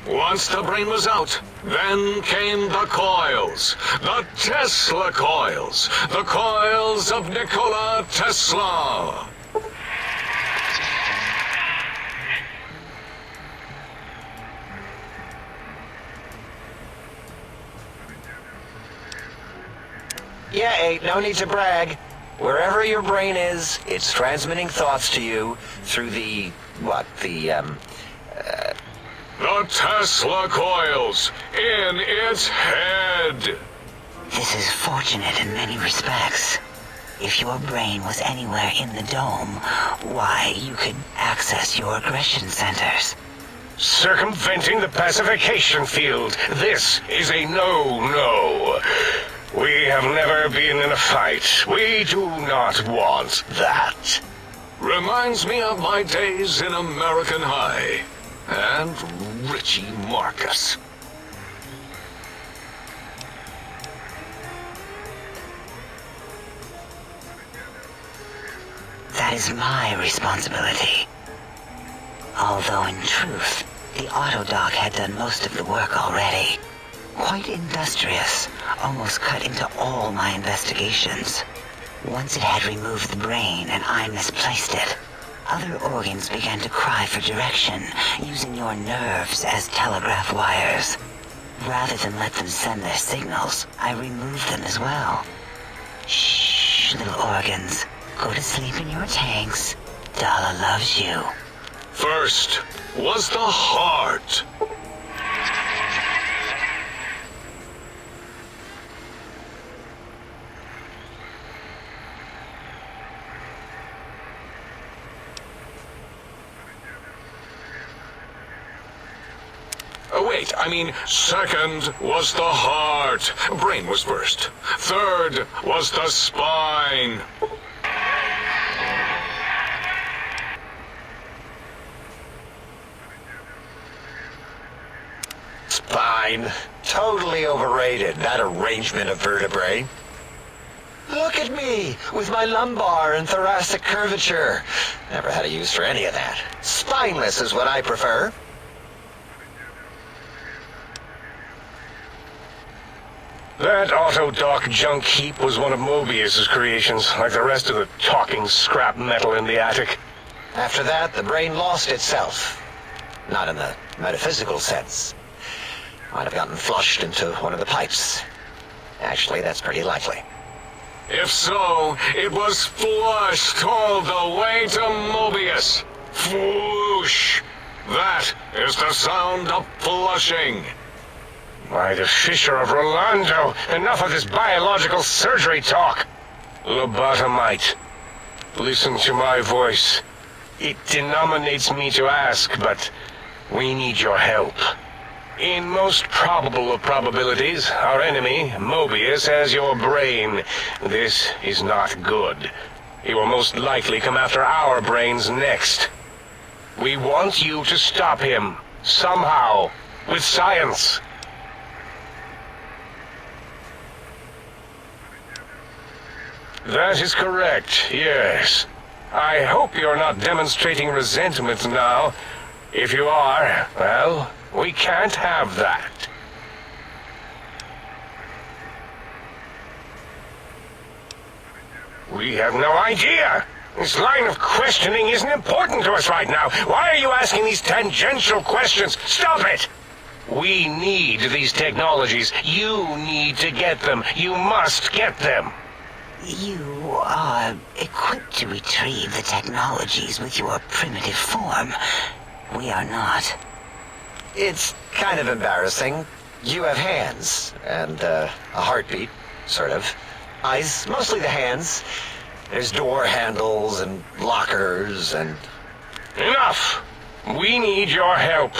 Once the brain was out, then came the coils. The Tesla coils. The coils of Nikola Tesla. Yeah, ain't no need to brag. Wherever your brain is, it's transmitting thoughts to you through the Tesla coils in its head. This is fortunate in many respects. If your brain was anywhere in the dome, why, you could access your aggression centers. Circumventing the pacification field. This is a no-no. We have never been in a fight. We do not want that. Reminds me of my days in American High. And Richie Marcus. That is my responsibility. Although in truth, the autodoc had done most of the work already. Quite industrious, almost cut into all my investigations. Once it had removed the brain and I misplaced it, other organs began to cry for direction, using your nerves as telegraph wires. Rather than let them send their signals, I removed them as well. Shh, little organs. Go to sleep in your tanks. Dala loves you. First was the heart. Wait, I mean, second was the heart. Brain was first. Third was the spine. spine. Totally overrated, that arrangement of vertebrae. Look at me, with my lumbar and thoracic curvature. Never had a use for any of that. Spineless is what I prefer. That autodoc junk heap was one of Mobius's creations, like the rest of the talking scrap metal in the attic. After that, the brain lost itself. Not in the metaphysical sense. Might have gotten flushed into one of the pipes. Actually, that's pretty likely. If so, it was flushed all the way to Mobius. Flush! That is the sound of flushing. By the Fisher of Rolando, enough of this biological surgery talk. Lobotomite, listen to my voice. It denominates me to ask, but we need your help. In most probable of probabilities, our enemy, Mobius, has your brain. This is not good. He will most likely come after our brains next. We want you to stop him, somehow, with science. That is correct, yes. I hope you're not demonstrating resentment now. If you are, well, we can't have that. We have no idea. This line of questioning isn't important to us right now. Why are you asking these tangential questions? Stop it! We need these technologies. You need to get them. You must get them. You are equipped to retrieve the technologies with your primitive form. We are not. It's kind of embarrassing. You have hands, and a heartbeat, sort of. Eyes, mostly the hands. There's door handles and lockers and... Enough! We need your help.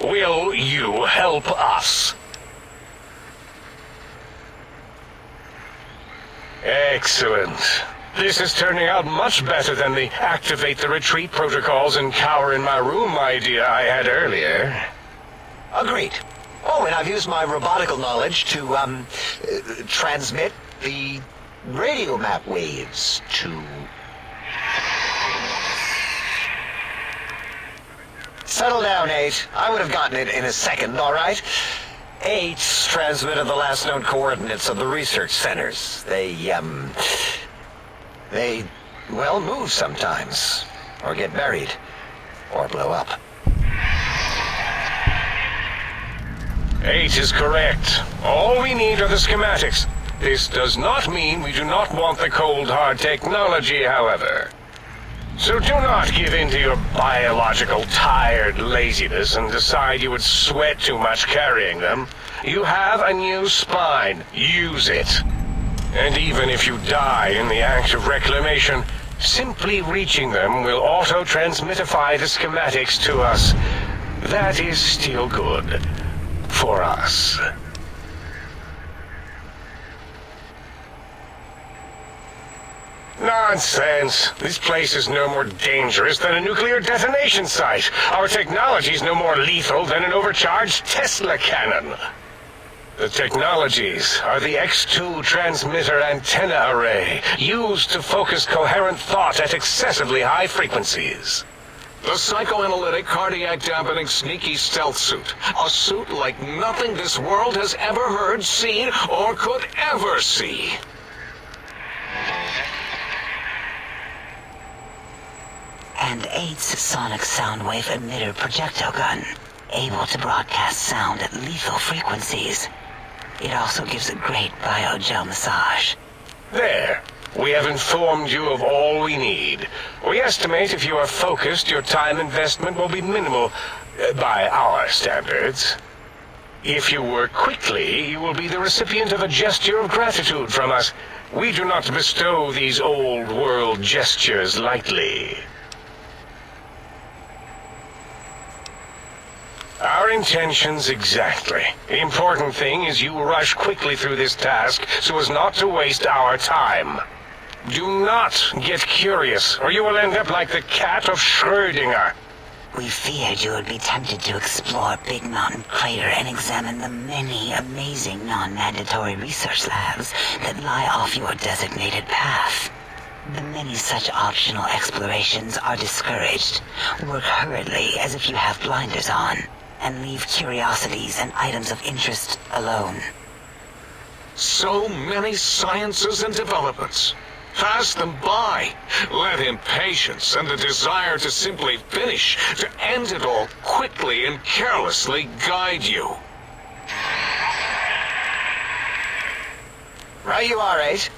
Will you help us? Excellent. This is turning out much better than the activate the retreat protocols and cower in my room idea I had earlier. Agreed. Oh, and I've used my robotical knowledge to, transmit the radio map waves to... Settle down, 8. I would have gotten it in a second, all right? 8 transmitted the last known coordinates of the research centers. They, well, move sometimes. Or get buried. Or blow up. 8 is correct. All we need are the schematics. This does not mean we do not want the cold hard technology, however. So do not give in to your biological tired laziness and decide you would sweat too much carrying them. You have a new spine. Use it. And even if you die in the act of reclamation, simply reaching them will auto-transmitify the schematics to us. That is still good. For us. Nonsense. This place is no more dangerous than a nuclear detonation site. Our technology is no more lethal than an overcharged Tesla cannon. The technologies are the X2 transmitter antenna array, used to focus coherent thought at excessively high frequencies. The psychoanalytic, cardiac dampening, sneaky stealth suit. A suit like nothing this world has ever heard, seen, or could ever see. And 8's sonic sound wave emitter projectile gun, able to broadcast sound at lethal frequencies. It also gives a great biogel massage. There. We have informed you of all we need. We estimate if you are focused, your time investment will be minimal, by our standards. If you work quickly, you will be the recipient of a gesture of gratitude from us. We do not bestow these old-world gestures lightly. Our intentions exactly. The important thing is you rush quickly through this task so as not to waste our time. Do not get curious, or you will end up like the cat of Schrödinger. We feared you would be tempted to explore Big Mountain Crater and examine the many amazing non-mandatory research labs that lie off your designated path. The many such optional explorations are discouraged. Work hurriedly as if you have blinders on, and leave curiosities and items of interest alone. So many sciences and developments. Pass them by. Let impatience and the desire to simply finish, to end it all quickly and carelessly guide you. Right you are, 8.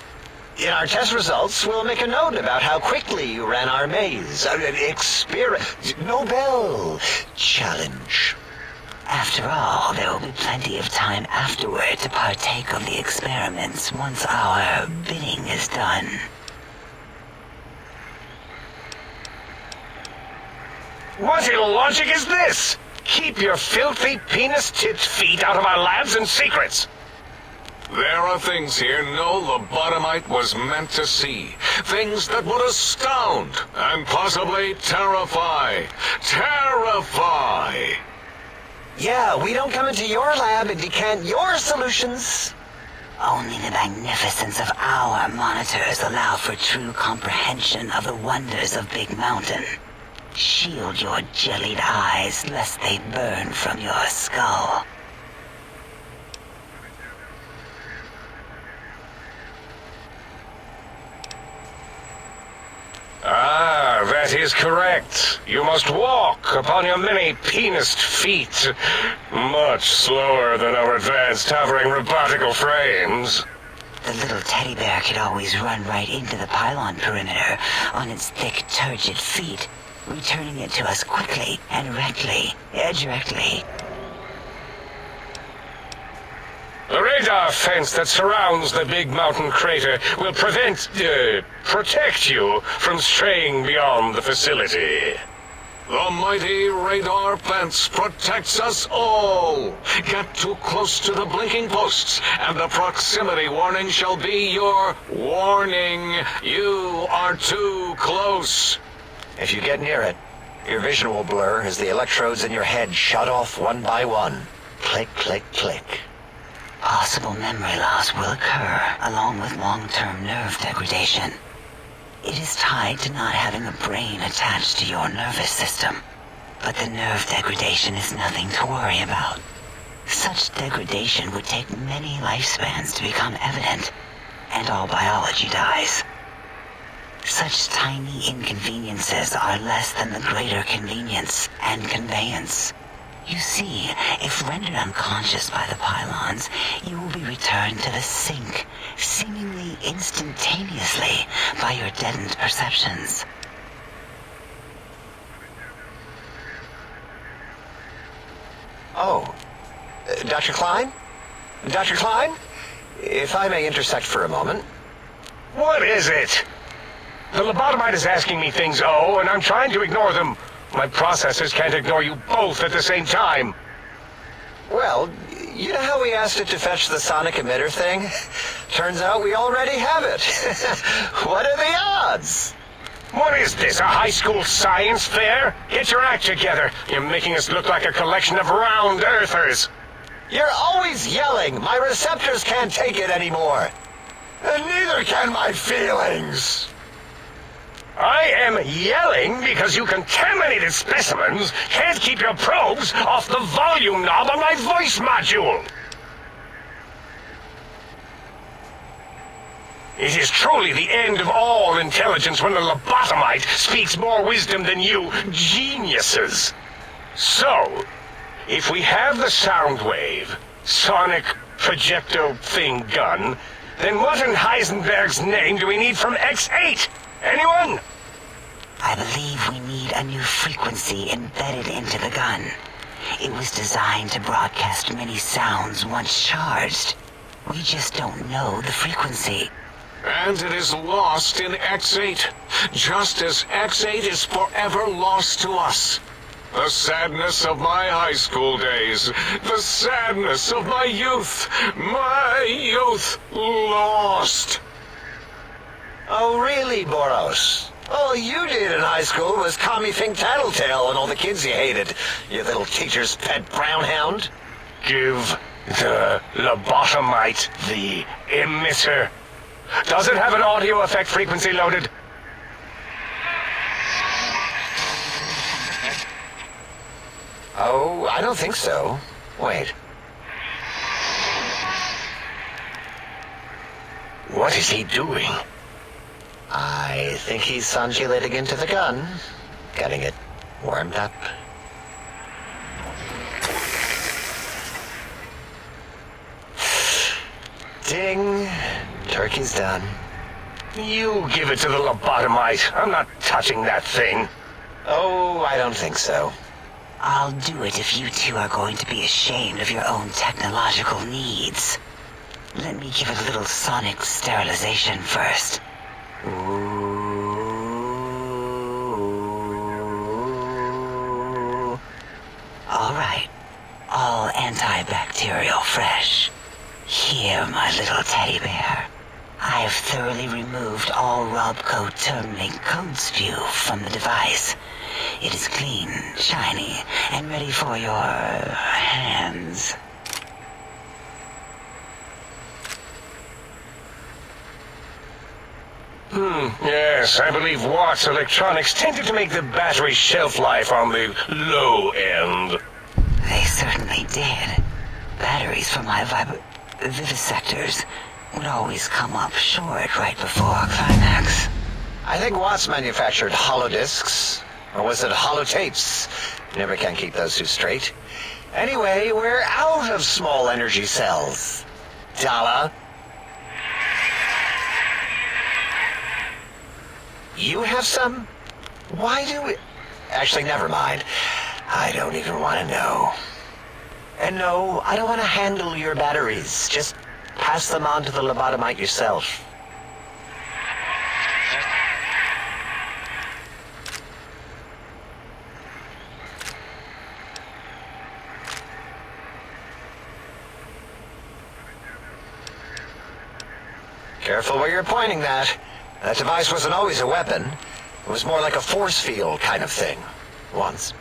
In our test results, we'll make a note about how quickly you ran our maze. Nobel challenge. After all, there will be plenty of time afterward to partake of the experiments once our bidding is done. What illogic is this? Keep your filthy, penis-tipped feet out of our labs and secrets. There are things here no lobotomite was meant to see. Things that would astound and possibly terrify. Terrify! Yeah, we don't come into your lab and decant your solutions. Only the magnificence of our monitors allow for true comprehension of the wonders of Big Mountain. Shield your jellied eyes lest they burn from your skull. Ah, that is correct. You must walk upon your many penised feet. Much slower than our advanced hovering robotical frames. The little teddy bear could always run right into the pylon perimeter on its thick, turgid feet, returning it to us quickly and directly. The radar fence that surrounds the Big Mountain Crater will protect you from straying beyond the facility. The mighty radar fence protects us all. Get too close to the blinking posts, and the proximity warning shall be your warning. You are too close. If you get near it, your vision will blur as the electrodes in your head shut off one by one. Click, click, click. Possible memory loss will occur, along with long-term nerve degradation. It is tied to not having a brain attached to your nervous system. But the nerve degradation is nothing to worry about. Such degradation would take many lifespans to become evident, and all biology dies. Such tiny inconveniences are less than the greater convenience and conveyance. You see, if rendered unconscious by the pylons, you will be returned to the sink, seemingly instantaneously by your deadened perceptions. Oh, Dr. Klein? Dr. Klein? If I may intersect for a moment. What is it? The lobotomite is asking me things, and I'm trying to ignore them. My processors can't ignore you both at the same time. Well, you know how we asked it to fetch the sonic emitter thing? Turns out we already have it. What are the odds? What is this, a high school science fair? Get your act together. You're making us look like a collection of round earthers. You're always yelling. My receptors can't take it anymore. And neither can my feelings. I am yelling because you contaminated specimens can't keep your probes off the volume knob on my voice module. It is truly the end of all intelligence when the lobotomite speaks more wisdom than you geniuses. So, if we have the sound wave, sonic projecto thing gun, then what in Heisenberg's name do we need from X8? Anyone? I believe we need a new frequency embedded into the gun. It was designed to broadcast many sounds once charged. We just don't know the frequency. And it is lost in X8, just as X8 is forever lost to us. The sadness of my high school days, the sadness of my youth lost. Oh, really, Boros? All you did in high school was call me Fink Tattletale and all the kids you hated, you little teacher's pet brown hound. Give the lobotomite the emitter. Does it have an audio effect frequency loaded? Oh, I don't think so. Wait. What is he doing? I think he's sondulating into the gun, getting it warmed up. Ding. Turkey's done. You give it to the lobotomite. I'm not touching that thing. Oh, I don't think so. I'll do it if you two are going to be ashamed of your own technological needs. Let me give it a little sonic sterilization first. Ooh. All right. All antibacterial fresh. Here, my little teddy bear. I have thoroughly removed all Robco terminate code spew from the device. It is clean, shiny, and ready for your hands. Yes, I believe Watt's Electronics tended to make the battery shelf life on the low end. They certainly did. Batteries for my vivisectors would always come up short right before climax. I think Watts manufactured holodiscs. Or was it holotapes? Never can keep those two straight. Anyway, we're out of small energy cells. Dala. You have some? Why do we... Actually, never mind. I don't even want to know. And no, I don't want to handle your batteries. Just pass them on to the lobotomite yourself. Careful where you're pointing that. That device wasn't always a weapon. It was more like a force field kind of thing. Once.